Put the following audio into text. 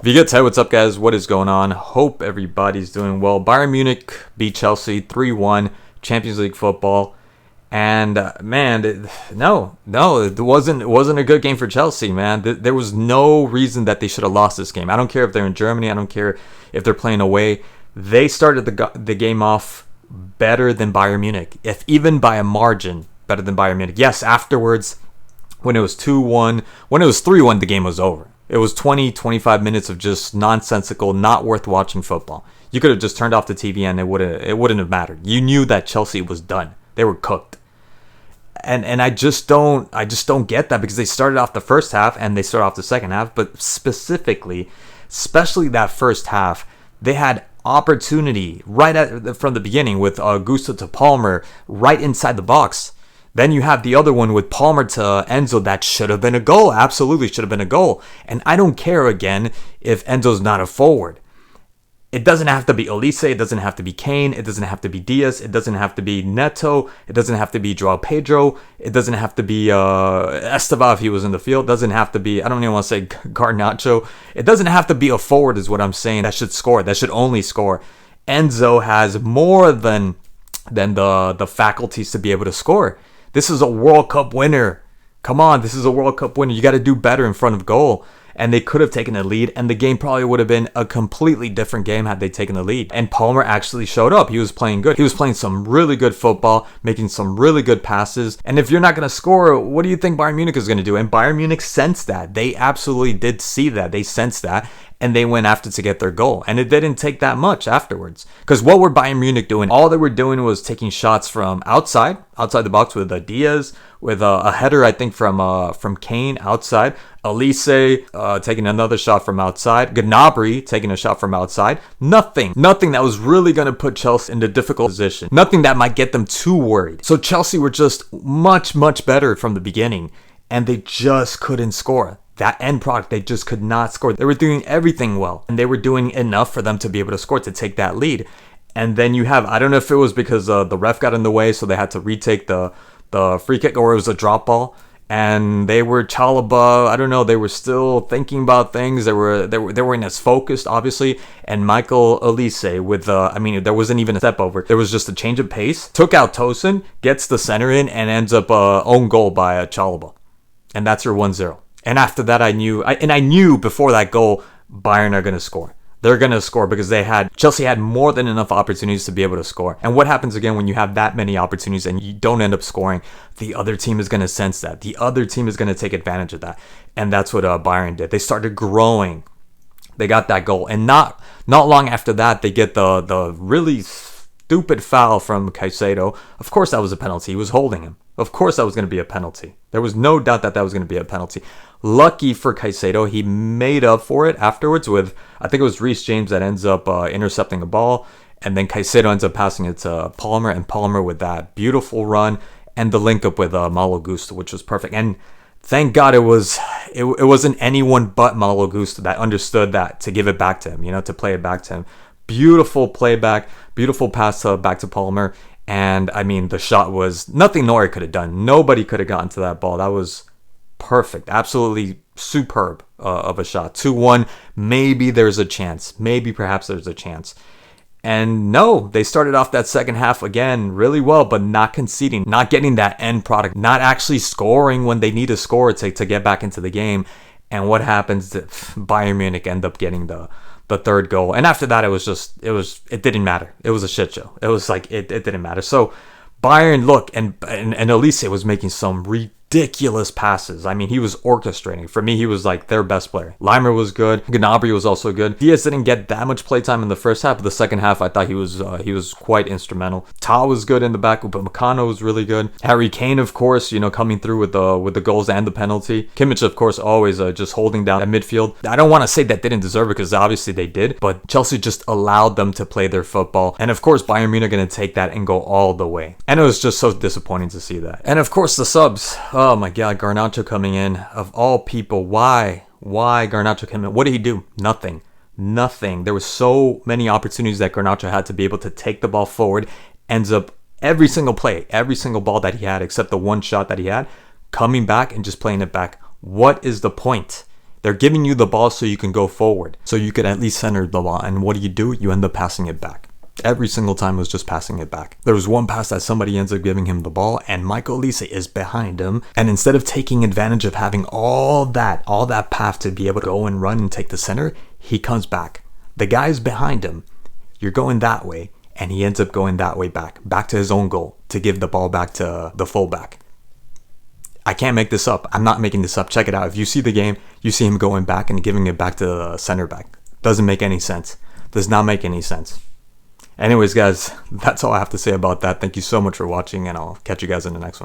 If you get tight, what's up, guys? What is going on? Hope everybody's doing well. Bayern Munich beat Chelsea 3-1, Champions League football. And no, it wasn't a good game for Chelsea, man. There was no reason that they should have lost this game. I don't care if they're in Germany. I don't care if they're playing away. They started the game off better than Bayern Munich, if even by a margin better than Bayern Munich. Yes, afterwards, when it was 2-1, when it was 3-1, the game was over. It was 20-25 minutes of just nonsensical, not worth watching football. You could have just turned off the TV and it wouldn't have mattered. You knew that Chelsea was done. They were cooked. And I just don't get that, because they started off the first half and they started off the second half, but especially that first half, they had opportunity from the beginning with Gusto to Palmer right inside the box. Then you have the other one with Palmer to Enzo that should have been a goal. Absolutely should have been a goal. And I don't care, again, if Enzo's not a forward. It doesn't have to be Elise. It doesn't have to be Kane. It doesn't have to be Diaz. It doesn't have to be Neto. It doesn't have to be Joao Pedro. It doesn't have to be Esteva if he was in the field. It doesn't have to be, I don't even want to say Garnacho. It doesn't have to be a forward is what I'm saying. That should score. That should only score. Enzo has more than the faculties to be able to score. This is a World Cup winner. Come on, this is a World Cup winner. You got to do better in front of goal. And they could have taken a lead, and the game probably would have been a completely different game had they taken the lead. And Palmer actually showed up. He was playing good. He was playing some really good football, making some really good passes. And if you're not going to score, what do you think Bayern Munich is going to do? And Bayern Munich sensed that. They absolutely did see that. They sensed that. And they went after to get their goal. And it didn't take that much afterwards. Because what were Bayern Munich doing? All they were doing was taking shots from outside the box with Diaz, with a header, I think, from Kane outside. Elise taking another shot from outside. Gnabry taking a shot from outside. Nothing that was really going to put Chelsea in a difficult position. Nothing that might get them too worried. So Chelsea were just much, much better from the beginning. And they just couldn't score. That end product, they just could not score. They were doing everything well, and they were doing enough for them to be able to score, to take that lead. And then you have, I don't know if it was because the ref got in the way, so they had to retake the free kick, or it was a drop ball. And they were Chalobah, I don't know, they were still thinking about things. They weren't as focused, obviously. And Michael Elise with, there wasn't even a step over. There was just a change of pace. Took out Tosin, gets the center in, and ends up own goal by Chalobah. And that's your 1-0. And after that, I knew before that goal, Bayern are going to score. They're going to score because Chelsea had more than enough opportunities to be able to score. And what happens again when you have that many opportunities and you don't end up scoring? The other team is going to sense that. The other team is going to take advantage of that. And that's what Bayern did. They started growing. They got that goal. And not long after that, they get the really stupid foul from Caicedo. Of course that was a penalty. He was holding him. Of course that was going to be a penalty. There was no doubt that was going to be a penalty. Lucky for Caicedo, he made up for it afterwards with, I think it was Reece James that ends up intercepting a ball. And then Caicedo ends up passing it to Palmer. And Palmer with that beautiful run and the link up with Malo Gusto, which was perfect. And thank God it wasn't anyone but Malo Gusto that understood that to give it back to him, to play it back to him. Beautiful playback, beautiful pass back to Palmer. And the shot was nothing Neuer could have done. Nobody could have gotten to that ball. That was perfect. Absolutely superb of a shot. 2-1. Maybe there's a chance. Maybe perhaps there's a chance. And no, they started off that second half again really well, but not conceding, not getting that end product, not actually scoring when they need to score to get back into the game. And what happens? Bayern Munich end up getting the third goal. And after that, it didn't matter. It was a shit show. It was like, it didn't matter. So Bayern, look, and Elise was making some ridiculous passes. He was orchestrating. For me, he was like their best player. Leimer was good. Gnabry was also good. Diaz didn't get that much playtime in the first half, but the second half, I thought he was quite instrumental. Ta was good in the back, but Upamecano was really good. Harry Kane, of course, coming through with the goals and the penalty. Kimmich, of course, always just holding down at midfield. I don't want to say that didn't deserve it, because obviously they did, but Chelsea just allowed them to play their football. And of course, Bayern Munich are going to take that and go all the way. And it was just so disappointing to see that. And of course, the subs. Oh my God, Garnacho coming in. Of all people, why Garnacho came in? What did he do? Nothing. There was so many opportunities that Garnacho had to be able to take the ball forward. Ends up every single play, every single ball that he had, except the one shot that he had, coming back and just playing it back. What is the point? They're giving you the ball so you can go forward, so you could at least center the ball. And what do? You end up passing it back. Every single time was just passing it back. There was one pass that somebody ends up giving him the ball, and Michael Olise is behind him. And instead of taking advantage of having all that path to be able to go and run and take the center, he comes back. The guy's behind him. You're going that way, and he ends up going that way back to his own goal to give the ball back to the fullback. I can't make this up. I'm not making this up. Check it out. If you see the game, you see him going back and giving it back to the center back. Doesn't make any sense. Does not make any sense. Anyways, guys, that's all I have to say about that. Thank you so much for watching, and I'll catch you guys in the next one.